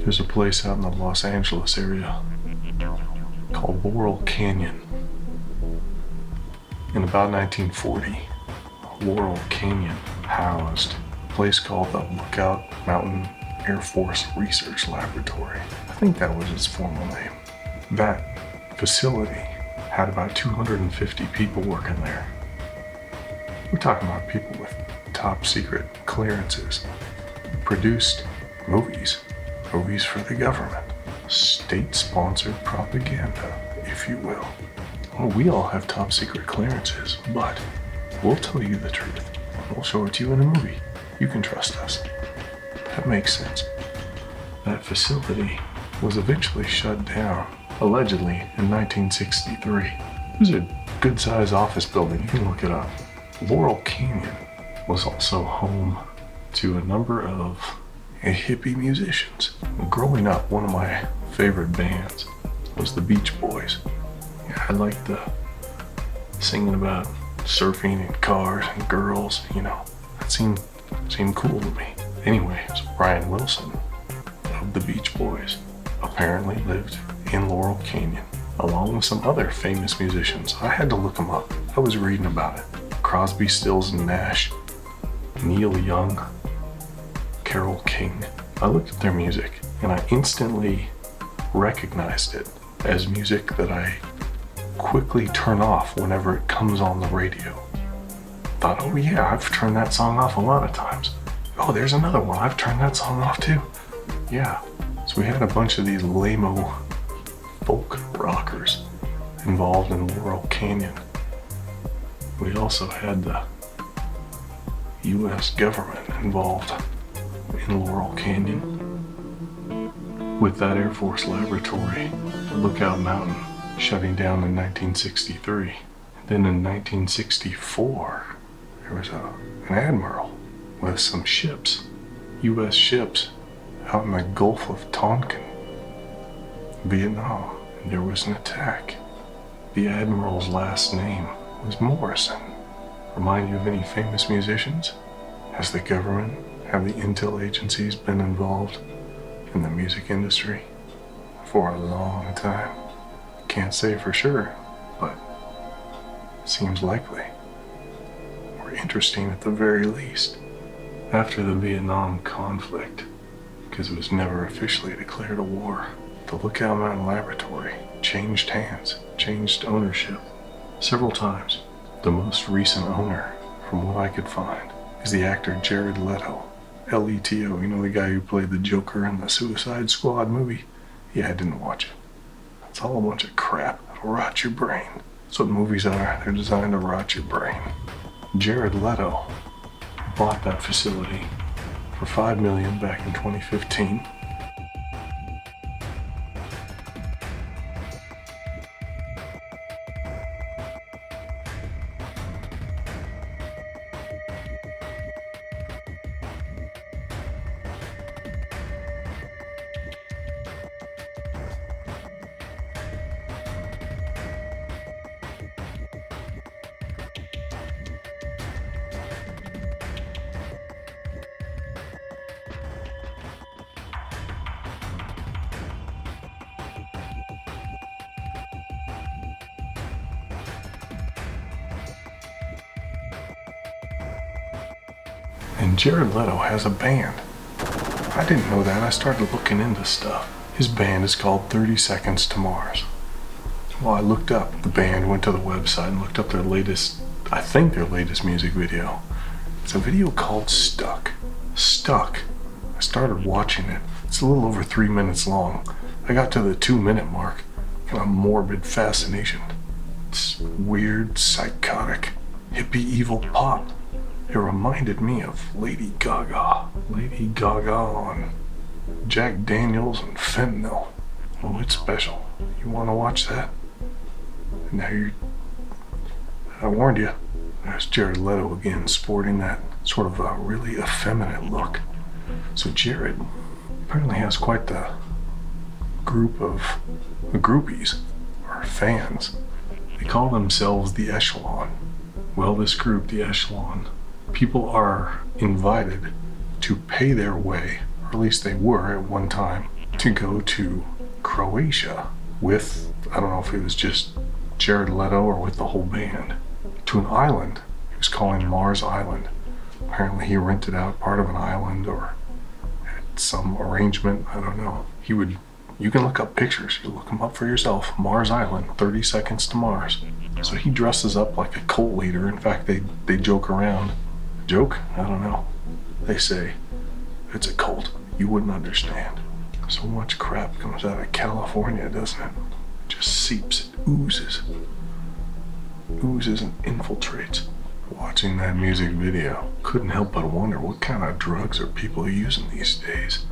There's a place out in the Los Angeles area called Laurel Canyon. In about 1940, Laurel Canyon housed a place called the Lookout Mountain Air Force Research Laboratory. I think that was its formal name. That facility had about 250 people working there. We're talking about people with top secret clearances. Produced movies for the government. State-sponsored propaganda, if you will. Well, we all have top secret clearances, but we'll tell you the truth. We'll show it to you in a movie. You can trust us. That makes sense. That facility was eventually shut down, allegedly in 1963. It was a good-sized office building. You can look it up. Laurel Canyon was also home to a number of hippie musicians. Growing up, one of my favorite bands was the Beach Boys. I liked the singing about surfing and cars and girls, that seemed cool to me. Anyway, so Brian Wilson of the Beach Boys apparently lived in Laurel Canyon, along with some other famous musicians. I had to look them up. I was reading about it. Crosby, Stills and Nash, Neil Young, Carole King. I looked at their music and I instantly recognized it as music that I quickly turn off whenever it comes on the radio. Thought, oh yeah, I've turned that song off a lot of times. Oh, there's another one. I've turned that song off too. Yeah. So we had a bunch of these lame-o folk rockers involved in Laurel Canyon. We also had the U.S. government involved in Laurel Canyon with that Air Force laboratory, Lookout Mountain, shutting down in 1963. Then in 1964, there was an admiral with some ships, U.S. ships, out in the Gulf of Tonkin, Vietnam. And there was an attack. The admiral's last name was Morrison. Remind you of any famous musicians? Has the government, have the intel agencies been involved in the music industry for a long time? Can't say for sure, but it seems likely, or interesting at the very least. After the Vietnam conflict, because it was never officially declared a war, the Lookout Mountain Laboratory changed hands, changed ownership several times. The most recent owner, from what I could find, is the actor Jared Leto. L-E-T-O, the guy who played the Joker in the Suicide Squad movie? Yeah, I didn't watch it. It's all a bunch of crap that'll rot your brain. That's what movies are. They're designed to rot your brain. Jared Leto bought that facility for $5 million back in 2015. And Jared Leto has a band. I didn't know that. I started looking into stuff. His band is called 30 Seconds to Mars. Well, I looked up the band, went to the website and looked up their latest music video. It's a video called Stuck. Stuck. I started watching it. It's a little over 3 minutes long. I got to the 2-minute mark. Kind of morbid fascination. It's weird, psychotic, hippie evil pop. It reminded me of Lady Gaga. Lady Gaga on Jack Daniels and fentanyl. Oh, it's special. You want to watch that? Now I warned you. There's Jared Leto again, sporting that sort of a really effeminate look. So Jared apparently has quite the group of groupies, or fans. They call themselves the Echelon. Well, this group, the Echelon, people are invited to pay their way, or at least they were at one time, to go to Croatia with, I don't know if it was just Jared Leto or with the whole band, to an island he was calling Mars Island. Apparently he rented out part of an island or had some arrangement, I don't know. You can look up pictures, you look them up for yourself. Mars Island, 30 seconds to Mars. So he dresses up like a cult leader. In fact, they joke around. Joke? I don't know. They say, it's a cult. You wouldn't understand. So much crap comes out of California, doesn't it? It just seeps, it oozes. Oozes and infiltrates. Watching that music video, couldn't help but wonder what kind of drugs are people using these days.